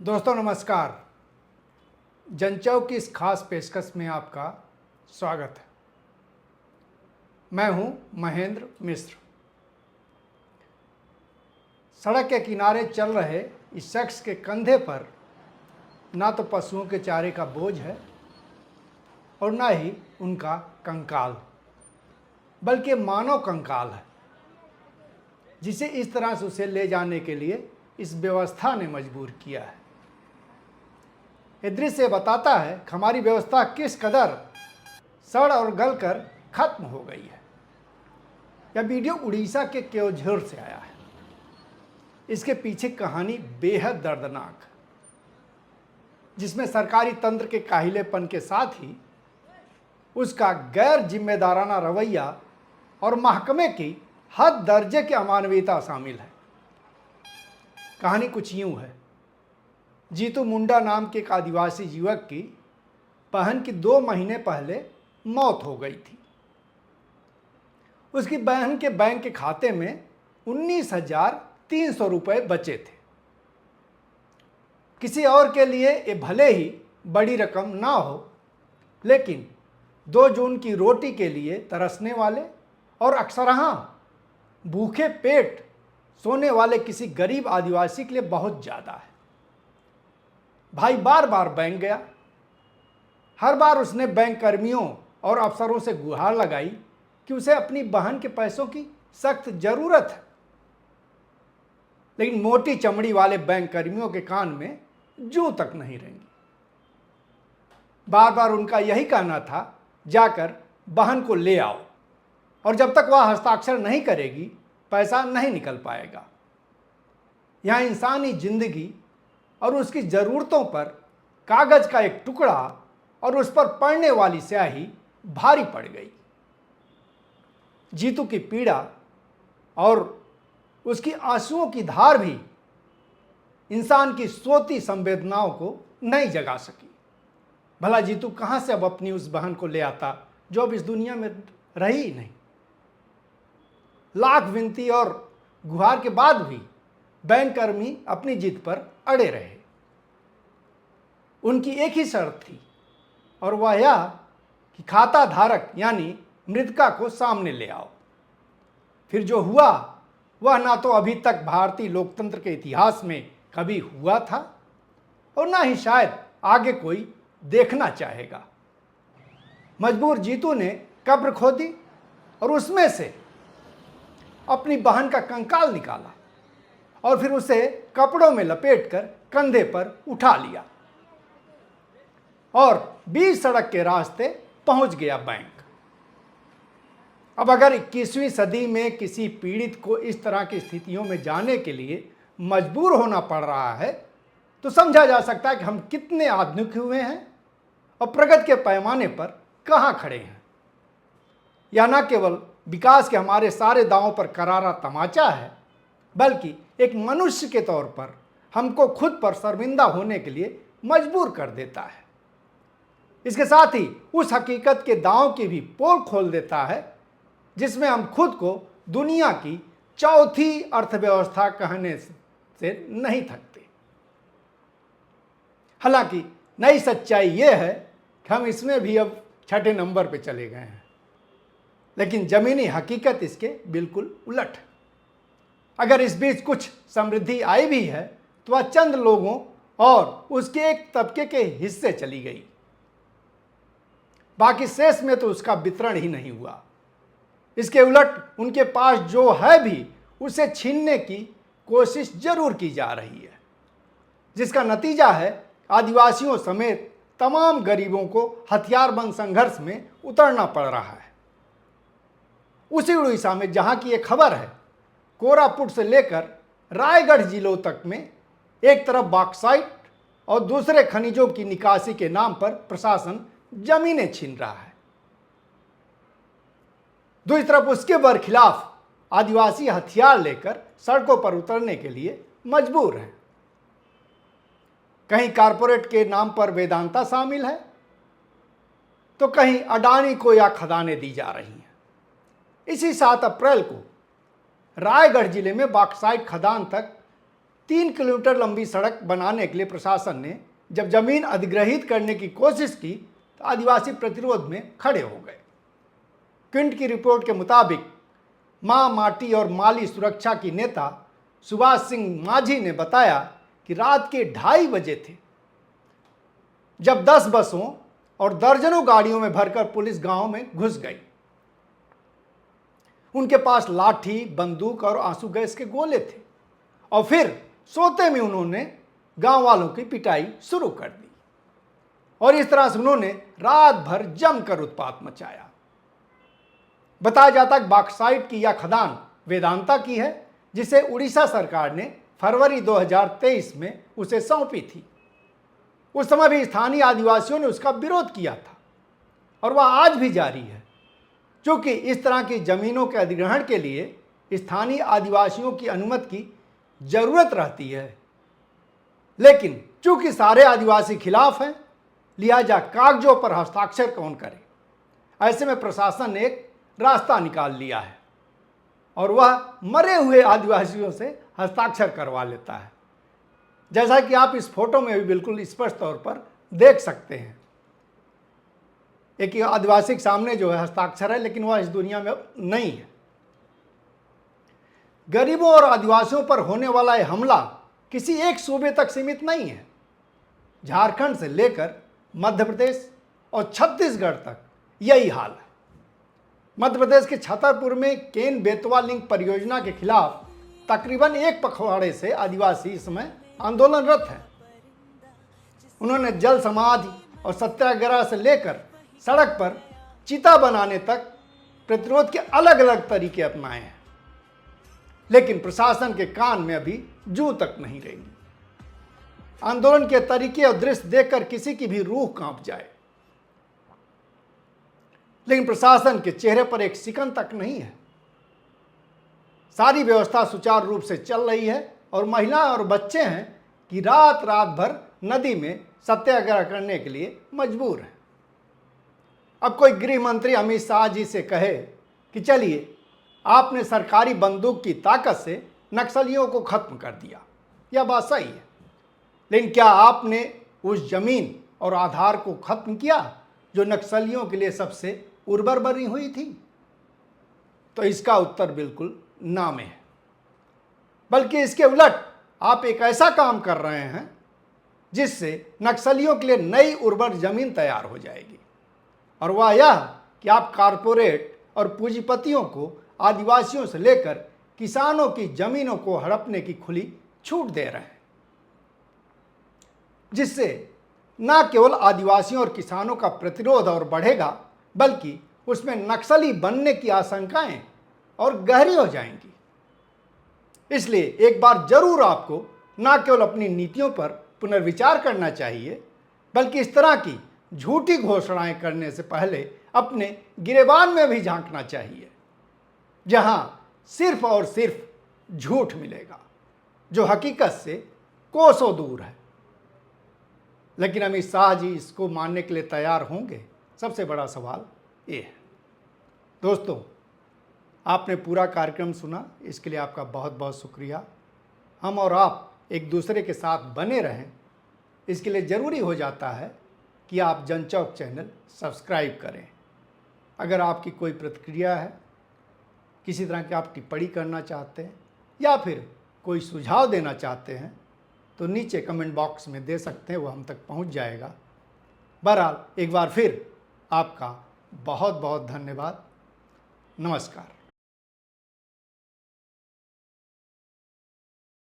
दोस्तों नमस्कार। जनचौक की इस खास पेशकश में आपका स्वागत है। मैं हूं महेंद्र मिश्र। सड़क के किनारे चल रहे इस शख्स के कंधे पर ना तो पशुओं के चारे का बोझ है और ना ही उनका कंकाल, बल्कि मानव कंकाल है, जिसे इस तरह से उसे ले जाने के लिए इस व्यवस्था ने मजबूर किया है। ये दृश्य बताता है कि हमारी व्यवस्था किस कदर सड़ और गल कर खत्म हो गई है। यह वीडियो उड़ीसा के केओझर से आया है। इसके पीछे कहानी बेहद दर्दनाक है, जिसमें सरकारी तंत्र के काहिलेपन के साथ ही उसका गैर जिम्मेदाराना रवैया और महकमे की हद दर्जे की अमानवीयता शामिल है। कहानी कुछ यूं है। जीतू मुंडा नाम के एक आदिवासी युवक की बहन की 2 महीने पहले मौत हो गई थी। उसकी बहन के बैंक के खाते में 19,300 रुपये बचे थे। किसी और के लिए ये भले ही बड़ी रकम ना हो, लेकिन 2 जून की रोटी के लिए तरसने वाले और अक्सरहां भूखे पेट सोने वाले किसी गरीब आदिवासी के लिए बहुत ज़्यादा है। भाई बार बार बैंक गया। हर बार उसने बैंक कर्मियों और अफसरों से गुहार लगाई कि उसे अपनी बहन के पैसों की सख्त जरूरत है, लेकिन मोटी चमड़ी वाले बैंक कर्मियों के कान में जूं तक नहीं रेंगी। बार बार उनका यही कहना था, जाकर बहन को ले आओ, और जब तक वह हस्ताक्षर नहीं करेगी पैसा नहीं निकल पाएगा। यहां इंसानी जिंदगी और उसकी ज़रूरतों पर कागज का एक टुकड़ा और उस पर पड़ने वाली स्याही भारी पड़ गई। जीतू की पीड़ा और उसकी आंसुओं की धार भी इंसान की सोती संवेदनाओं को नहीं जगा सकी। भला जीतू कहां से अब अपनी उस बहन को ले आता जो अब इस दुनिया में रही ही नहीं। लाख विनती और गुहार के बाद भी बैंक कर्मी अपनी जिद पर अड़े रहे। उनकी एक ही शर्त थी, और वह यह कि खाता धारक यानी मृतका को सामने ले आओ। फिर जो हुआ वह ना तो अभी तक भारतीय लोकतंत्र के इतिहास में कभी हुआ था और ना ही शायद आगे कोई देखना चाहेगा। मजबूर जीतू ने कब्र खोदी और उसमें से अपनी बहन का कंकाल निकाला और फिर उसे कपड़ों में लपेटकर कंधे पर उठा लिया और बीच सड़क के रास्ते पहुंच गया बैंक। अब अगर 21वीं सदी में किसी पीड़ित को इस तरह की स्थितियों में जाने के लिए मजबूर होना पड़ रहा है, तो समझा जा सकता है कि हम कितने आधुनिक हुए हैं और प्रगति के पैमाने पर कहां खड़े हैं। यह न केवल विकास के हमारे सारे दावों पर करारा तमाचा है, बल्कि एक मनुष्य के तौर पर हमको खुद पर शर्मिंदा होने के लिए मजबूर कर देता है। इसके साथ ही उस हकीकत के दांव की भी पोल खोल देता है जिसमें हम खुद को दुनिया की चौथी अर्थव्यवस्था कहने से नहीं थकते। हालांकि नई सच्चाई यह है कि हम इसमें भी अब 6ठे नंबर पे चले गए हैं, लेकिन जमीनी हकीकत इसके बिल्कुल उलट है। अगर इस बीच कुछ समृद्धि आई भी है तो वह चंद लोगों और उसके एक तबके के हिस्से चली गई। बाकी शेष में तो उसका वितरण ही नहीं हुआ। इसके उलट उनके पास जो है भी उसे छीनने की कोशिश जरूर की जा रही है, जिसका नतीजा है आदिवासियों समेत तमाम गरीबों को हथियारबंद संघर्ष में उतरना पड़ रहा है। उसी उड़ीसा में जहां की एक खबर है, कोरापुट से लेकर रायगढ़ जिलों तक में एक तरफ बॉक्साइट और दूसरे खनिजों की निकासी के नाम पर प्रशासन जमीनें छीन रहा है। दूसरी तरफ उसके बरखिलाफ आदिवासी हथियार लेकर सड़कों पर उतरने के लिए मजबूर हैं। कहीं कारपोरेट के नाम पर वेदांता शामिल है, तो कहीं अडानी को या खदानें दी जा रही हैं। इसी 7 अप्रैल को रायगढ़ जिले में बॉक्साइट खदान तक 3 किलोमीटर लंबी सड़क बनाने के लिए प्रशासन ने जब जमीन अधिग्रहित करने की कोशिश की तो आदिवासी प्रतिरोध में खड़े हो गए। क्विंट की रिपोर्ट के मुताबिक मां माटी और माली सुरक्षा की नेता सुभाष सिंह माझी ने बताया कि रात के 2:30 बजे थे जब 10 बसों और दर्जनों गाड़ियों में भरकर पुलिस गांव में घुस गई। उनके पास लाठी, बंदूक और आंसू गैस के गोले थे और फिर सोते में उन्होंने गांव वालों की पिटाई शुरू कर दी और इस तरह से उन्होंने रात भर जमकर उत्पात मचाया। बताया जाता है बॉक्साइट की यह खदान वेदांता की है, जिसे उड़ीसा सरकार ने फरवरी 2023 में उसे सौंपी थी। उस समय भी स्थानीय आदिवासियों ने उसका विरोध किया था और वह आज भी जारी है। क्योंकि इस तरह की जमीनों के अधिग्रहण के लिए स्थानीय आदिवासियों की अनुमति की जरूरत रहती है, लेकिन चूंकि सारे आदिवासी खिलाफ हैं, लिहाजा कागजों पर हस्ताक्षर कौन करे। ऐसे में प्रशासन ने एक रास्ता निकाल लिया है और वह मरे हुए आदिवासियों से हस्ताक्षर करवा लेता है, जैसा कि आप इस फोटो में भी बिल्कुल स्पष्ट तौर पर देख सकते हैं। एक आदिवासी के सामने जो है हस्ताक्षर है, लेकिन वह इस दुनिया में नहीं है। गरीबों और आदिवासियों पर होने वाला यह हमला किसी एक सूबे तक सीमित नहीं है। झारखंड से लेकर मध्य प्रदेश और छत्तीसगढ़ तक यही हाल है। मध्य प्रदेश के छतरपुर में केन बेतवा लिंक परियोजना के खिलाफ तकरीबन 1 पखवाड़े से आदिवासी इस समय आंदोलनरत हैं। उन्होंने जल समाधि और सत्याग्रह से लेकर सड़क पर चिता बनाने तक प्रतिरोध के अलग अलग तरीके अपनाए हैं, लेकिन प्रशासन के कान में अभी जू तक नहीं रहेगी। आंदोलन के तरीके और दृश्य देखकर किसी की भी रूह कांप जाए, लेकिन प्रशासन के चेहरे पर एक सिकन तक नहीं है। सारी व्यवस्था सुचारू रूप से चल रही है और महिला और बच्चे हैं कि रात रात भर नदी में सत्याग्रह करने के लिए मजबूर हैं। अब कोई गृह मंत्री अमित शाह जी से कहे कि चलिए आपने सरकारी बंदूक की ताकत से नक्सलियों को खत्म कर दिया, यह बात सही है, लेकिन क्या आपने उस जमीन और आधार को खत्म किया जो नक्सलियों के लिए सबसे उर्वर बनी हुई थी? तो इसका उत्तर बिल्कुल ना में है, बल्कि इसके उलट आप एक ऐसा काम कर रहे हैं जिससे नक्सलियों के लिए नई उर्वर जमीन तैयार हो जाएगी, और वह यह कि आप कारपोरेट और पूंजीपतियों को आदिवासियों से लेकर किसानों की जमीनों को हड़पने की खुली छूट दे रहे हैं, जिससे न केवल आदिवासियों और किसानों का प्रतिरोध और बढ़ेगा, बल्कि उसमें नक्सली बनने की आशंकाएं और गहरी हो जाएंगी। इसलिए एक बार जरूर आपको न केवल अपनी नीतियों पर पुनर्विचार करना चाहिए, बल्कि इस तरह की झूठी घोषणाएं करने से पहले अपने गिरेबान में भी झांकना चाहिए, जहां सिर्फ और सिर्फ झूठ मिलेगा जो हकीकत से कोसों दूर है। लेकिन अमित शाह जी इसको मानने के लिए तैयार होंगे? सबसे बड़ा सवाल ये है। दोस्तों, आपने पूरा कार्यक्रम सुना, इसके लिए आपका बहुत बहुत शुक्रिया। हम और आप एक दूसरे के साथ बने रहें, इसके लिए ज़रूरी हो जाता है कि आप जनचौक चैनल सब्सक्राइब करें। अगर आपकी कोई प्रतिक्रिया है, किसी तरह की आप टिप्पणी करना चाहते हैं या फिर कोई सुझाव देना चाहते हैं, तो नीचे कमेंट बॉक्स में दे सकते हैं, वो हम तक पहुंच जाएगा। बहरहाल एक बार फिर आपका बहुत बहुत धन्यवाद। नमस्कार।